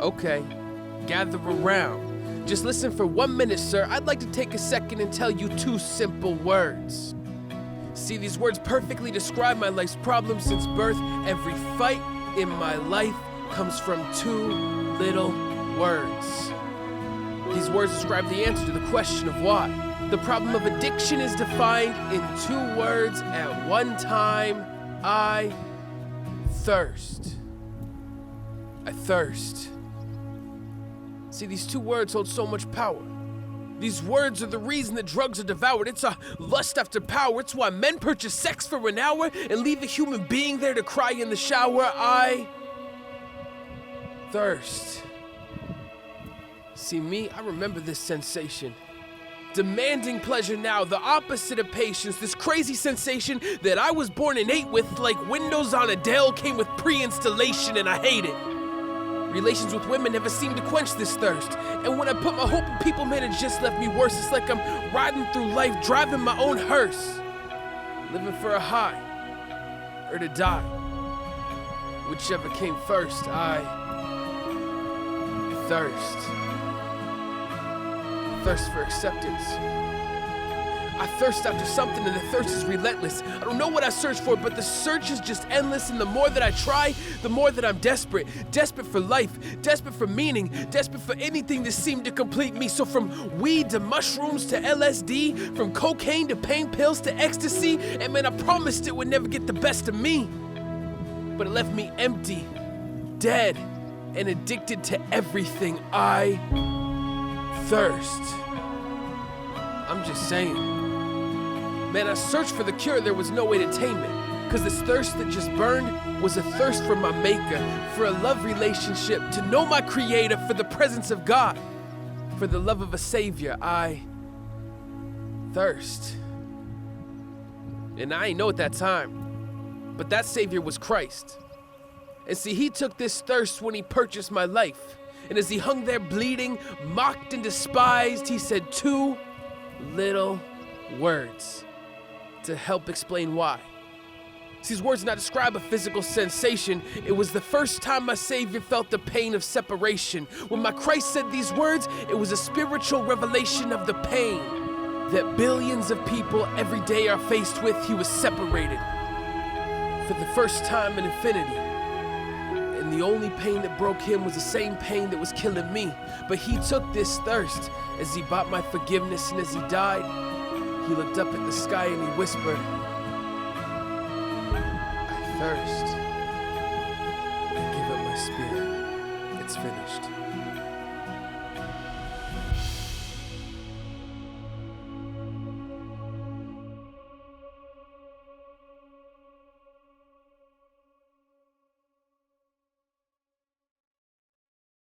Okay, gather around. Just listen for 1 minute, sir. I'd like to take a second and tell you 2 simple words. See, these words perfectly describe my life's problems since birth. Every fight in my life comes from 2 little words. These words describe the answer to the question of why. The problem of addiction is defined in 2 words at one time. I thirst. I thirst. See, these 2 words hold so much power. These words are the reason that drugs are devoured. It's a lust after power. It's why men purchase sex for an hour and leave a human being there to cry in the shower. I thirst. See me, I remember this sensation. Demanding pleasure now, the opposite of patience. This crazy sensation that I was born innate with, like windows on a Dell, came with pre-installation and I hate it. Relations with women never seem to quench this thirst. And when I put my hope in people, man, it just left me worse. It's like I'm riding through life, driving my own hearse. Living for a high, or to die. Whichever came first, I thirst. Thirst for acceptance. I thirst after something and the thirst is relentless. I don't know what I search for, but the search is just endless. And the more that I try, the more that I'm desperate. Desperate for life, desperate for meaning, desperate for anything that seemed to complete me. So from weed to mushrooms to LSD, from cocaine to pain pills to ecstasy. And man, I promised it would never get the best of me. But it left me empty, dead, and addicted to everything. I thirst. I'm just saying. Man, I searched for the cure, there was no way to tame it. Cause this thirst that just burned was a thirst for my maker, for a love relationship, to know my creator, for the presence of God, for the love of a savior. I thirst. And I ain't know at that time, but that savior was Christ. And see, he took this thirst when he purchased my life. And as he hung there bleeding, mocked and despised, he said 2 little words to help explain why. See, these words do not describe a physical sensation. It was the first time my Savior felt the pain of separation. When my Christ said these words, it was a spiritual revelation of the pain that billions of people every day are faced with. He was separated for the first time in infinity. And the only pain that broke him was the same pain that was killing me. But he took this thirst as he bought my forgiveness, and as he died, he looked up at the sky and he whispered, I thirst.